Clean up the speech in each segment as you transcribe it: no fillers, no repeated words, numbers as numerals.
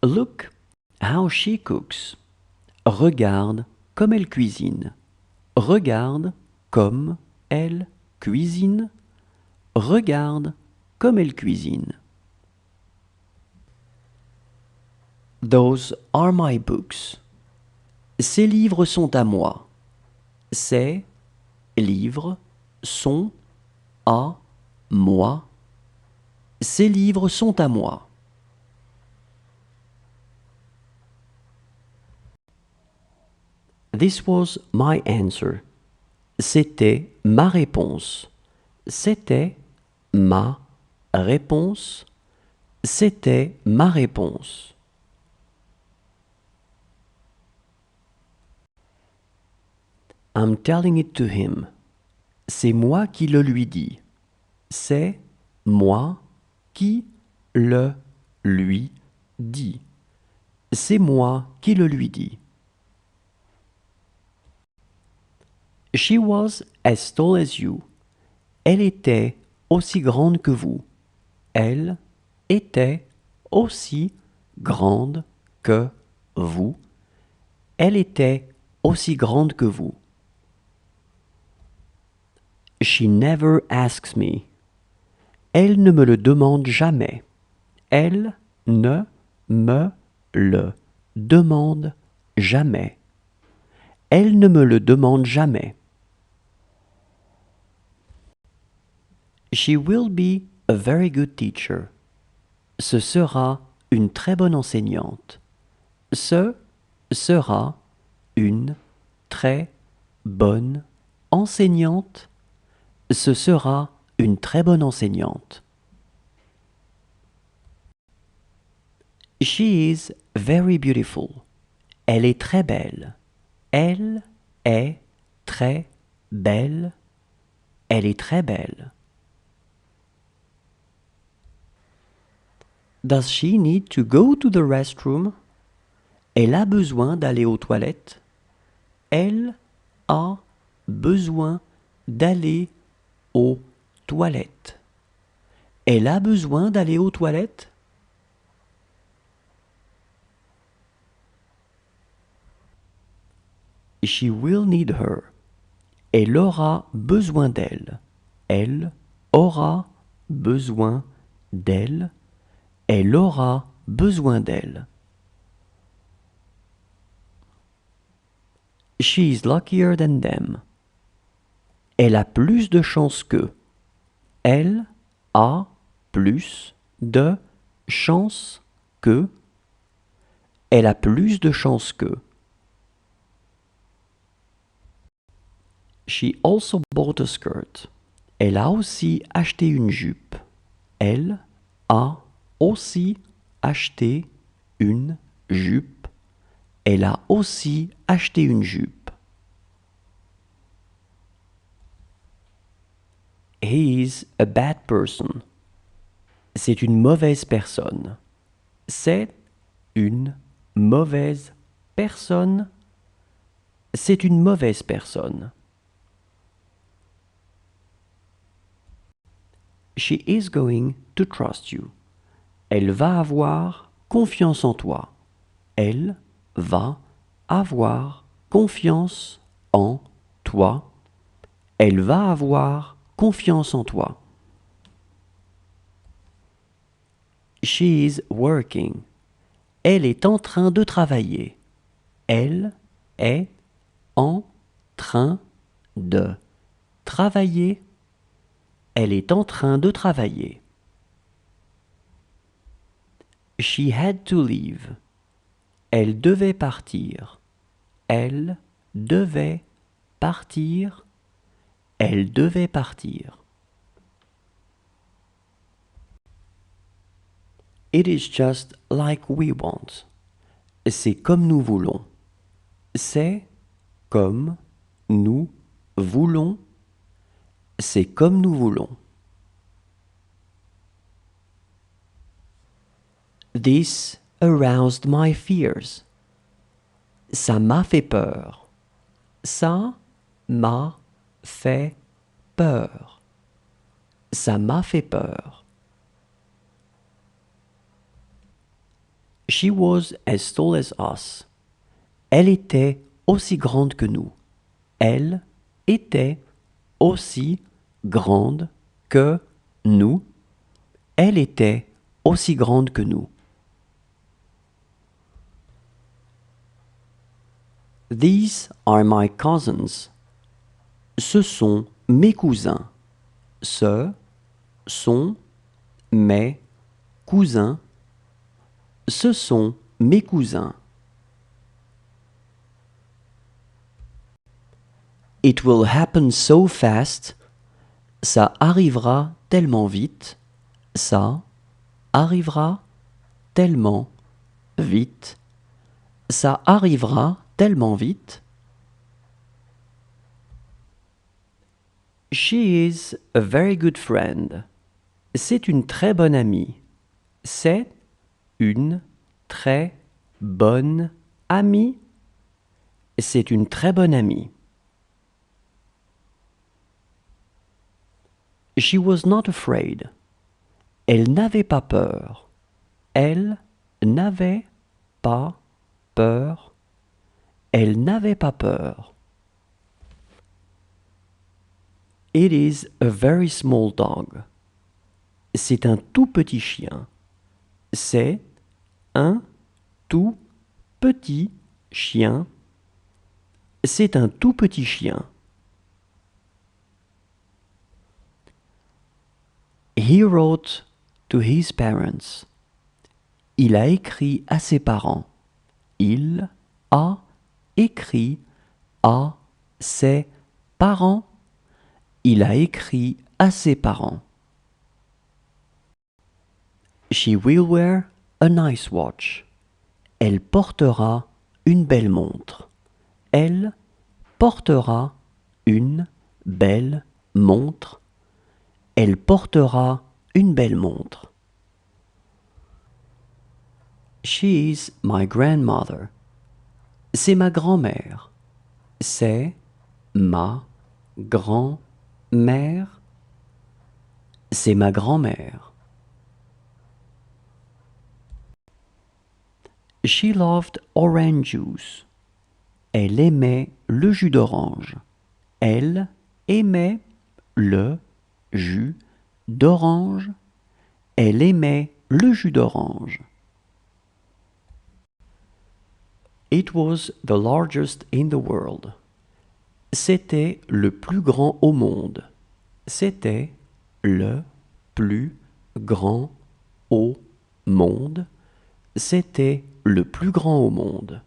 Look how she cooks. Regarde comme elle cuisine. Regarde comme elle cuisine. Regarde comme elle cuisine. Those are my books. Ces livres sont à moi. Ces livres sont à moi. Ces livres sont à moi. This was my answer. C'était ma réponse. C'était ma réponse. C'était ma réponse. I'm telling it to him. C'est moi qui le lui dis. C'est moi qui le lui dis. C'est moi qui le lui dis. She was as tall as you. Elle était aussi grande que vous. Elle était aussi grande que vous. Elle était aussi grande que vous. She never asks me. Elle ne me le demande jamais. Elle ne me le demande jamais. Elle ne me le demande jamais. She will be a very good teacher. Ce sera une très bonne enseignante. Ce sera une très bonne enseignante. Ce sera une très bonne enseignante. She is very beautiful. Elle est très belle. Elle est très belle. Elle est très belle. Does she need to go to the restroom? Elle a besoin d'aller aux toilettes. Elle a besoin d'aller aux toilettes. Elle a besoin d'aller aux toilettes. She will need her. Elle aura besoin d'elle. Elle aura besoin d'elle. Elle aura besoin d'elle. She is luckier than them. Elle a plus de chance qu'eux. Elle a plus de chance qu'eux. Elle a plus de chance qu'eux. She also bought a skirt. Elle a aussi acheté une jupe. Elle a aussi acheté une jupe. Elle a aussi acheté une jupe. He is a bad person. C'est une mauvaise personne. C'est une mauvaise personne. C'est une mauvaise personne. She is going to trust you. Elle va avoir confiance en toi. Elle va avoir confiance en toi. Elle va avoir confiance en toi. She is working. Elle est en train de travailler. Elle est en train de travailler. Elle est en train de travailler. She had to leave. Elle devait partir. Elle devait partir. Elle devait partir. It is just like we want. C'est comme nous voulons. C'est comme nous voulons. C'est comme nous voulons. This aroused my fears. Ça m'a fait peur. Ça m'a fait peur. Ça m'a fait peur. She was as tall as us. Elle était aussi grande que nous. Elle était aussi grande que nous. Elle était aussi grande que nous. These are my cousins. Ce sont mes cousins. Ce sont mes cousins. Ce sont mes cousins. It will happen so fast. Ça arrivera tellement vite. Ça arrivera tellement vite. Ça arrivera tellement vite. She is a very good friend. C'est une très bonne amie. C'est une très bonne amie. C'est une très bonne amie. She was not afraid. Elle n'avait pas peur. Elle n'avait pas peur. Elle n'avait pas peur. It is a very small dog. C'est un tout petit chien. C'est un tout petit chien. C'est un tout petit chien. He wrote to his parents. Il a écrit à ses parents. Il a écrit à ses parents. Il a écrit à ses parents. She will wear a nice watch. Elle portera une belle montre. Elle portera une belle montre. Elle portera une belle montre. She is my grandmother. C'est ma grand-mère. C'est ma grand-mère. C'est ma grand-mère. She loved orange juice. Elle aimait le jus d'orange. Elle aimait le jus d'orange. Elle aimait le jus d'orange. It was the largest in the world. C'était le plus grand au monde. C'était le plus grand au monde. C'était le plus grand au monde.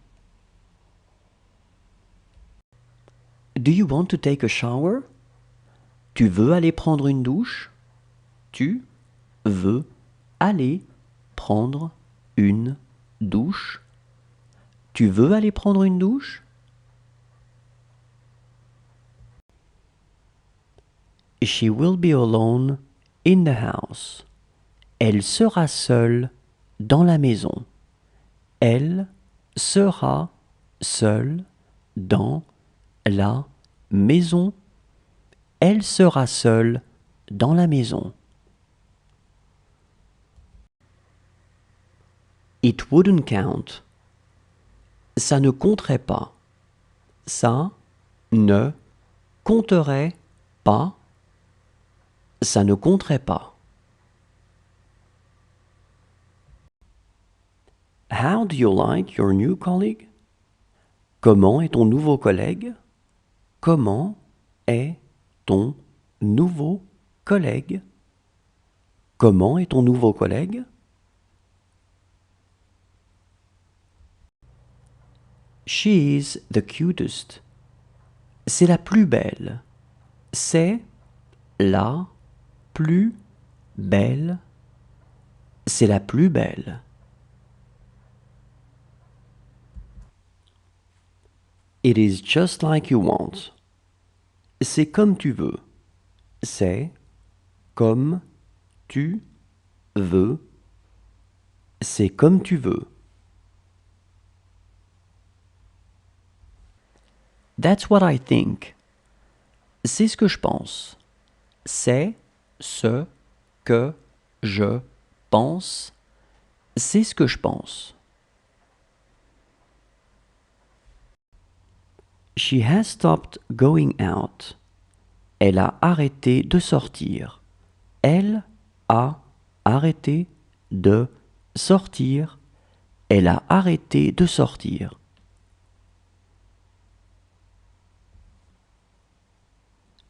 Do you want to take a shower? Tu veux aller prendre une douche? Tu veux aller prendre une douche? Tu veux aller prendre une douche? She will be alone in the house. Elle sera seule dans la maison. Elle sera seule dans la maison. Elle sera seule dans la maison. It wouldn't count. Ça ne compterait pas. Ça ne compterait pas. Ça ne compterait pas. How do you like your new colleague? Comment est ton nouveau collègue? Comment est ton nouveau collègue? Comment est ton nouveau collègue? She is the cutest. C'est la plus belle. C'est la plus belle. C'est la plus belle. It is just like you want. C'est comme tu veux. C'est comme tu veux. C'est comme tu veux. That's what I think. C'est ce que je pense. C'est ce que je pense. C'est ce que je pense. She has stopped going out. Elle a arrêté de sortir. Elle a arrêté de sortir. Elle a arrêté de sortir.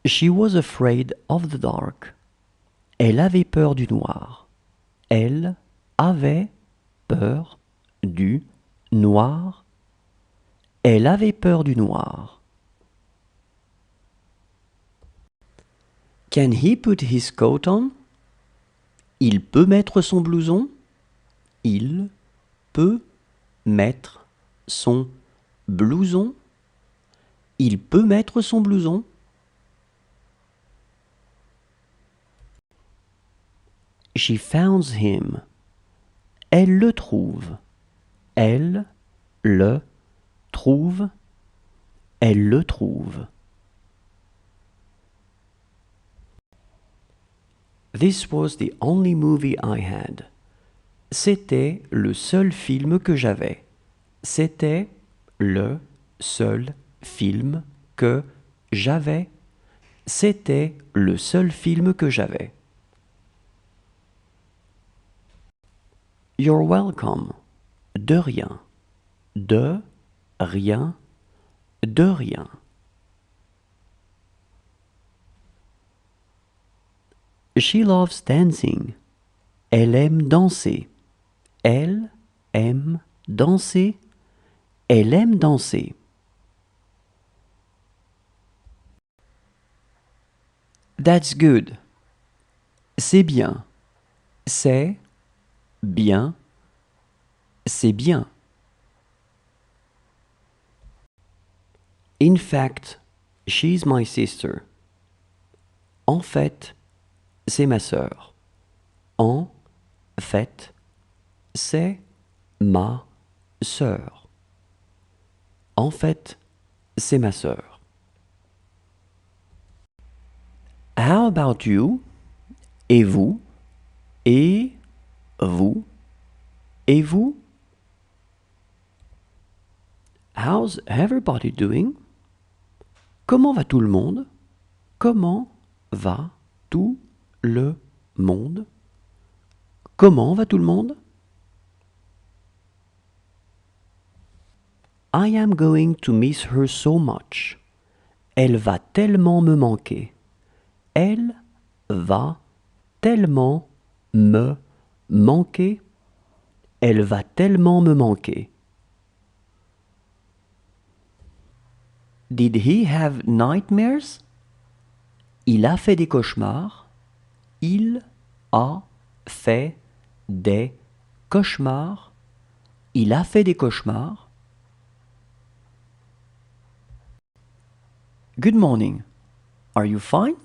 She was afraid of the dark. Elle avait peur du noir. Elle avait peur du noir. Elle avait peur du noir. Can he put his coat on? Il peut mettre son blouson? Il peut mettre son blouson? Il peut mettre son blouson? She found him. Elle le trouve. Elle le trouve. Elle le trouve. This was the only movie I had. C'était le seul film que j'avais. C'était le seul film que j'avais. C'était le seul film que j'avais. You're welcome. De rien. De rien. De rien. She loves dancing. Elle aime danser. Elle aime danser. Elle aime danser. That's good. C'est bien. C'est bien. C'est bien. In fact, she's my sister. En fait, c'est ma sœur. En fait, c'est ma sœur. En fait, c'est ma sœur. How about you? Et vous? Et vous? Et vous? How's everybody doing? Comment va tout le monde? Comment va tout le monde? Comment va tout le monde? I am going to miss her so much. Elle va tellement me manquer. Elle va tellement me manquer. Elle va tellement me manquer. Did he have nightmares? Il a fait des cauchemars. Il a fait des cauchemars. Il a fait des cauchemars. Good morning. Are you fine?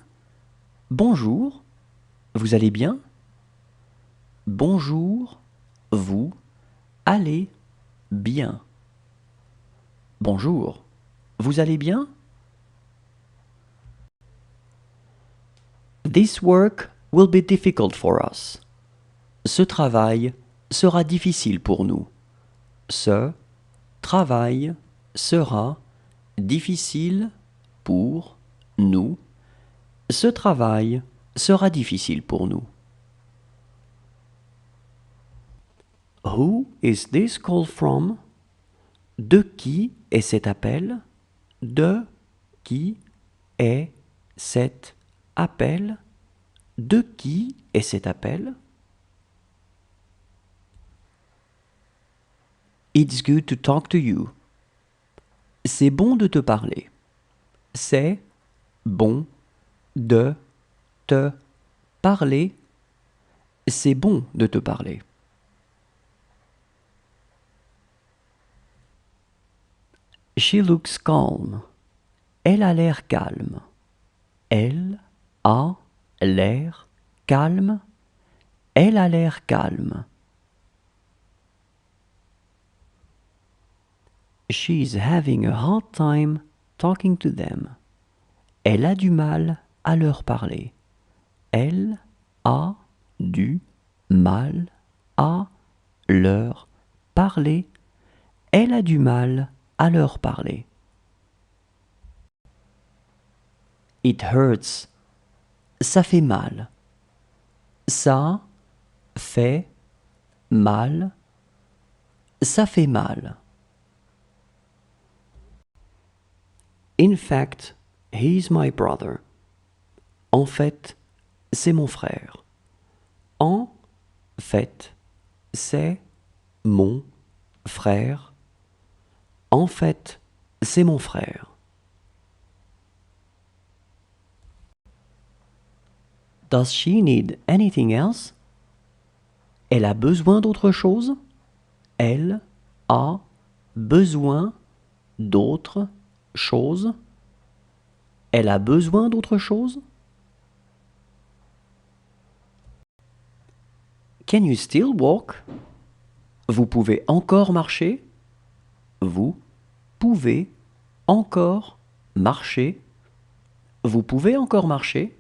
Bonjour. Vous allez bien? Bonjour. Vous allez bien. Bonjour. Vous allez bien? This work will be difficult for us. Ce travail sera difficile pour nous. Ce travail sera difficile pour nous. Ce travail sera difficile pour nous. Who is this call from? De qui est cet appel? De qui est cet appel? De qui est cet appel? It's good to talk to you. C'est bon de te parler. C'est bon de te parler. C'est bon de te parler. She looks calm. Elle a l'air calme. Elle a l'air calme. Elle a l'air calme. She's having a hard time talking to them. Elle a du mal à leur parler. Elle a du mal à leur parler. Elle a du mal à leur parler. It hurts. Ça fait mal. Ça fait mal. Ça fait mal. In fact, he's my brother. En fait, c'est mon frère. En fait, c'est mon frère. En fait, c'est mon frère. Does she need anything else? Elle a besoin d'autre chose? Elle a besoin d'autre chose? Elle a besoin d'autre chose? Can you still walk? Vous pouvez encore marcher? Vous pouvez encore marcher? Vous pouvez encore marcher?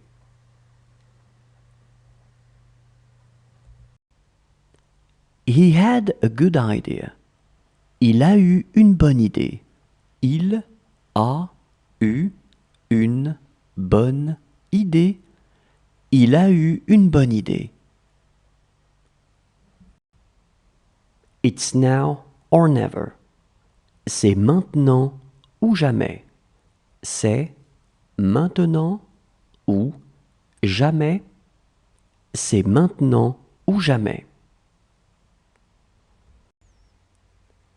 He had a good idea. Il a eu une bonne idée. Il a eu une bonne idée. Il a eu une bonne idée. It's now or never. C'est maintenant ou jamais. C'est maintenant ou jamais. C'est maintenant ou jamais.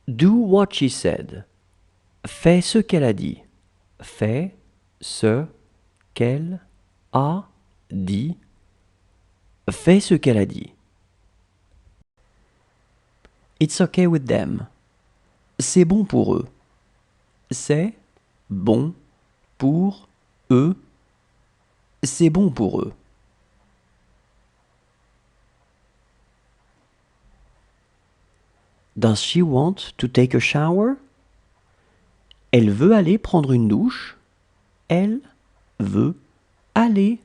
Do what she said. Fais ce qu'elle a dit. Fais ce qu'elle a dit. Fais ce qu'elle a dit. It's okay with them. C'est bon pour eux. C'est bon pour eux. C'est bon pour eux. Does she want to take a shower? Elle veut aller prendre une douche. Elle veut aller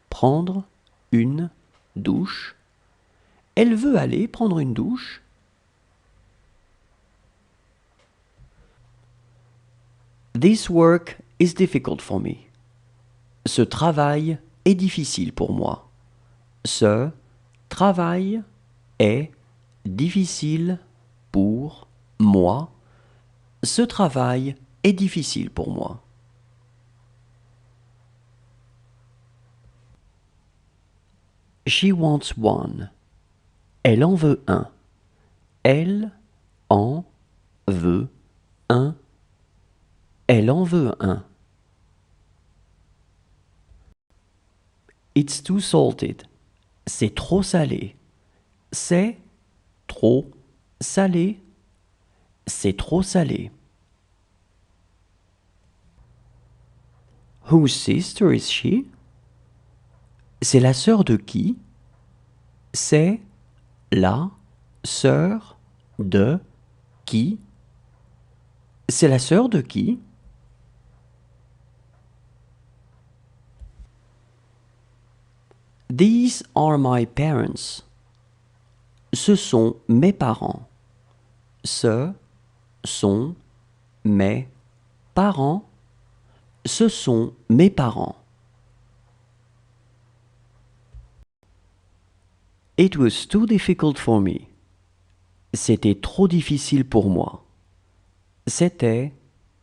prendre une douche. Elle veut aller prendre une douche. This work is difficult for me. Ce travail est difficile pour moi. Ce travail est difficile pour moi. Ce travail est difficile pour moi. She wants one. Elle en veut un. Elle en veut un. Elle en veut un. It's too salted. C'est trop salé. C'est trop salé. C'est trop salé. Whose sister is she? C'est la sœur de qui? C'est la sœur de qui? C'est la sœur de qui? These are my parents. Ce sont mes parents. Ce sont mes parents. Ce sont mes parents. It was too difficult for me. C'était trop difficile pour moi. C'était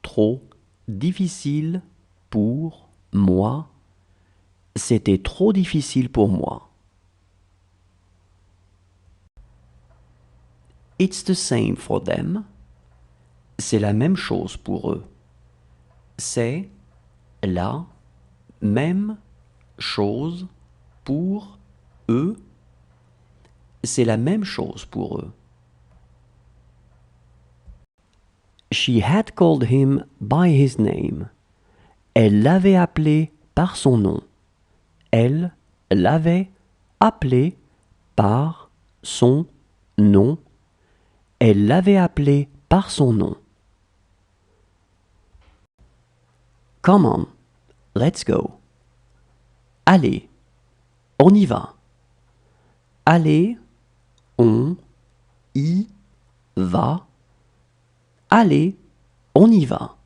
trop difficile pour moi. C'était trop difficile pour moi. It's the same for them. C'est la même chose pour eux. C'est la même chose pour eux. C'est la même chose pour eux. She had called him by his name. Elle l'avait appelé par son nom. Elle l'avait appelé par son nom. Elle l'avait appelé par son nom. Come on, let's go. Allez, on y va. Allez, on y va. Allez, on y va.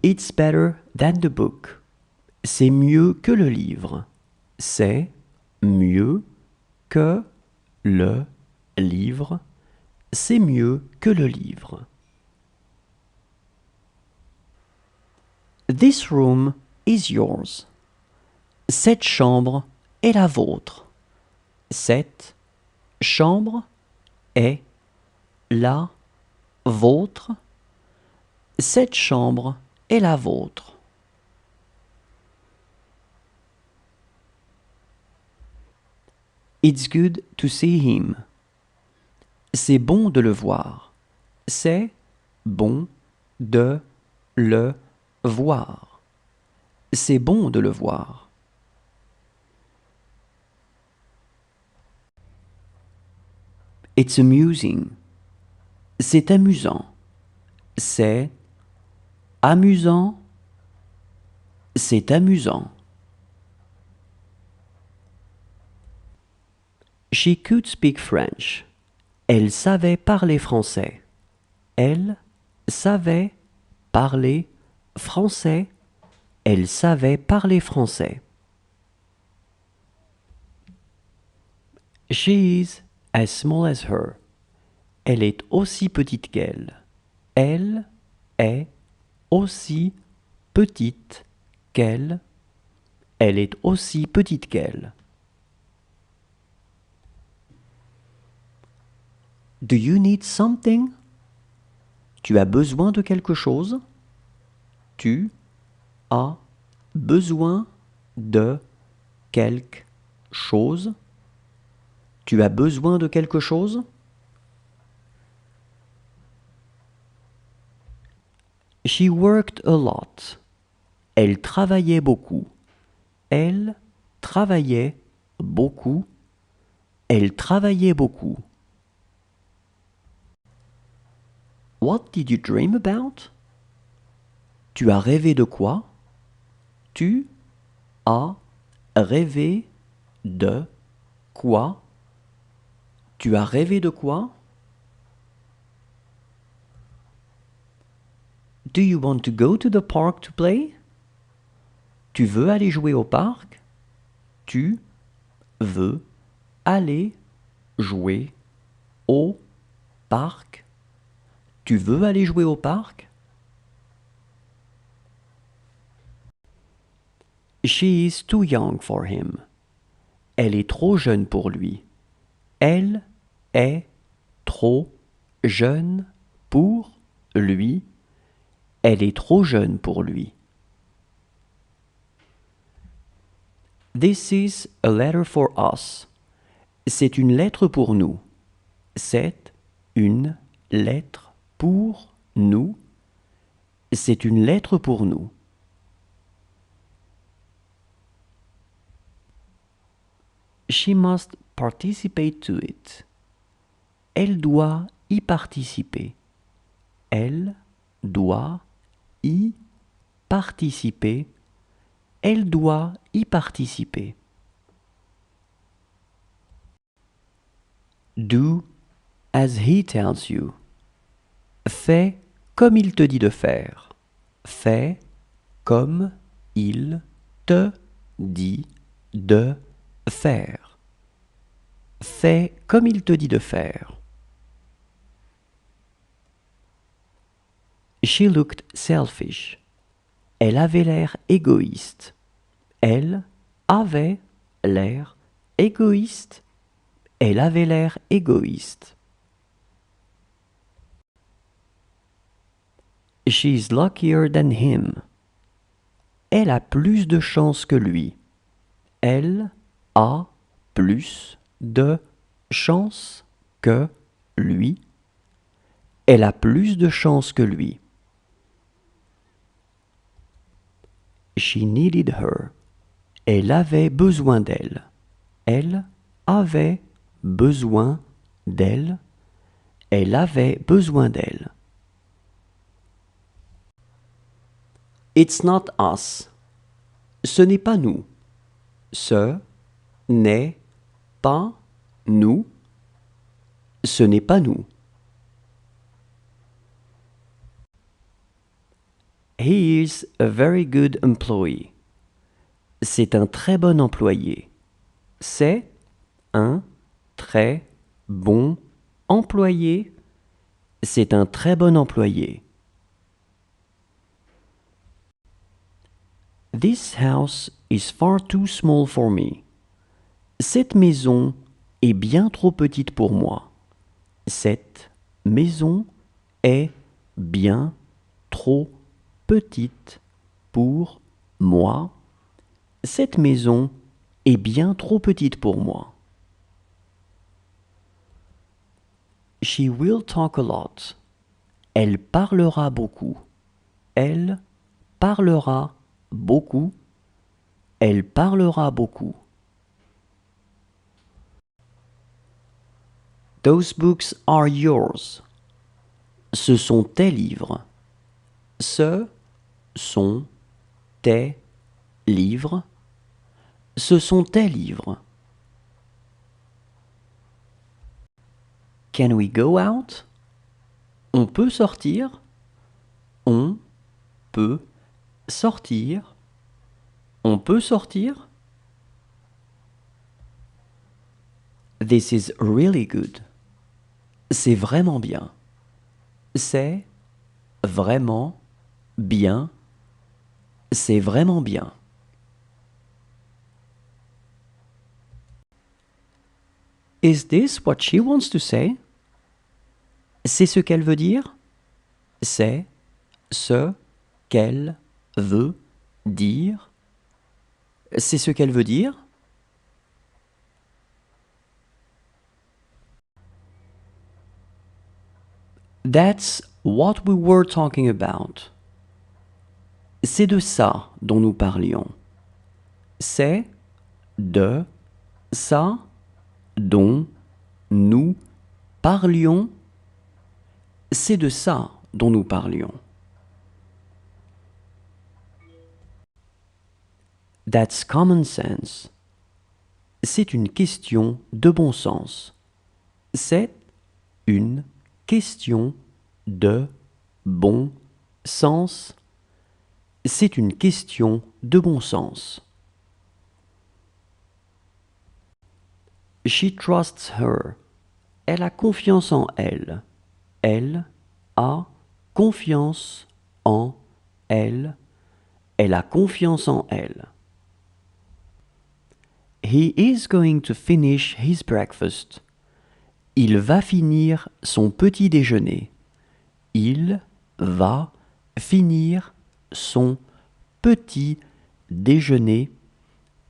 It's better than the book. C'est mieux que le livre. C'est mieux que le livre. C'est mieux que le livre. This room is yours. Cette chambre est la vôtre. Cette chambre est la vôtre. Cette chambre est la vôtre. It's good to see him. C'est bon de le voir. C'est bon de le voir. C'est bon de le voir. It's amusing. C'est amusant. C'est amusant. C'est amusant. She could speak French. Elle savait parler français. Elle savait parler français. Elle savait parler français. She is as small as her. Elle est aussi petite qu'elle. Elle est aussi petite qu'elle. Elle est aussi petite qu'elle. Do you need something? Tu as besoin de quelque chose? Tu as besoin de quelque chose? Tu as besoin de quelque chose? She worked a lot. Elle travaillait beaucoup. Elle travaillait beaucoup. Elle travaillait beaucoup. What did you dream about? Tu as rêvé de quoi? Tu as rêvé de quoi? Tu as rêvé de quoi? Do you want to go to the park to play? Tu veux aller jouer au parc? Tu veux aller jouer au parc? Tu veux aller jouer au parc? She is too young for him. Elle est trop jeune pour lui. Elle est trop jeune pour lui. Elle est trop jeune pour lui. This is a letter for us. C'est une lettre pour nous. C'est une lettre pour nous. C'est une lettre pour nous. She must participate to it. Elle doit y participer. Elle doit y participer. Elle doit y participer. Do as he tells you. Fais comme il te dit de faire. Fais comme il te dit de faire. Fais comme il te dit de faire. She looked selfish. Elle avait l'air égoïste. Elle avait l'air égoïste. Elle avait l'air égoïste. She's luckier than him. Elle a plus de chance que lui. Elle a plus de chance que lui. Elle a plus de chance que lui. She needed her. Elle avait besoin d'elle. Elle avait besoin d'elle. Elle avait besoin d'elle. It's not us. Ce n'est pas nous. Ce n'est pas nous. Ce n'est pas nous. He is a very good employee. C'est un très bon employé. C'est un très bon employé. C'est un très bon employé. This house is far too small for me. Cette maison est bien trop petite pour moi. Cette maison est bien trop petite pour moi. Cette maison est bien trop petite pour moi. She will talk a lot. Elle parlera beaucoup. Elle parlera beaucoup. Elle parlera beaucoup. Those books are yours. Ce sont tes livres. Ce sont tes livres. Ce sont tes livres. Can we go out? On peut sortir. On peut sortir. On peut sortir. This is really good. C'est vraiment bien. C'est vraiment bien. C'est vraiment bien. Is this what she wants to say? C'est ce qu'elle veut dire? C'est ce qu'elle veut dire? C'est ce qu'elle veut dire? That's what we were talking about. C'est de ça dont nous parlions. C'est de ça dont nous parlions. C'est de ça dont nous parlions. That's common sense. C'est une question de bon sens. C'est une question de bon sens. C'est une question de bon sens. She trusts her. Elle a confiance en elle. Elle a confiance en elle. Elle a confiance en elle. He is going to finish his breakfast. Il va finir son petit déjeuner. Il va finir son petit déjeuner.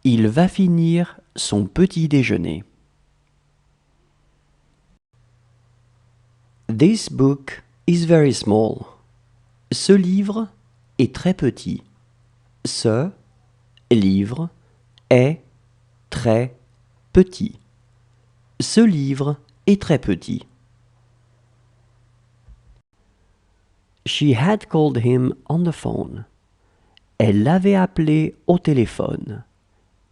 Il va finir son petit déjeuner. This book is very small. Ce livre est très petit. Ce livre est très petit. Ce livre est très petit. She had called him on the phone. Elle l'avait appelé au téléphone.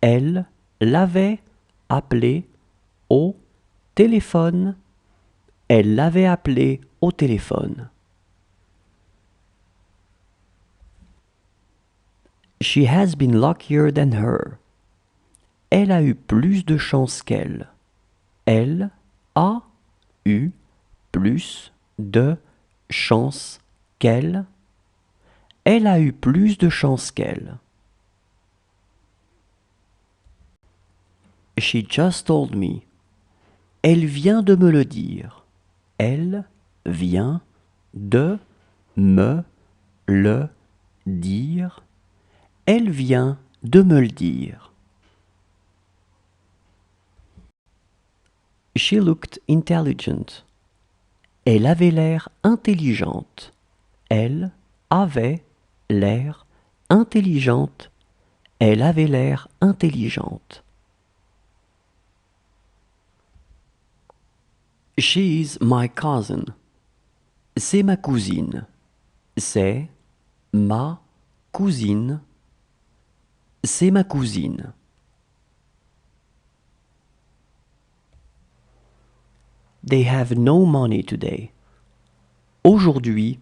Elle l'avait appelé au téléphone. Elle l'avait appelé au téléphone. She has been luckier than her. Elle a eu plus de chance qu'elle. Elle a eu plus de chance qu'elle. Elle a eu plus de chance qu'elle. She just told me. Elle vient de me le dire. Elle vient de me le dire. Elle vient de me le dire. She looked intelligent. Elle avait l'air intelligente. Elle avait l'air intelligente. Elle avait l'air intelligente. She is my cousin. C'est ma cousine. C'est ma cousine. C'est ma cousine. They have no money today. Aujourd'hui,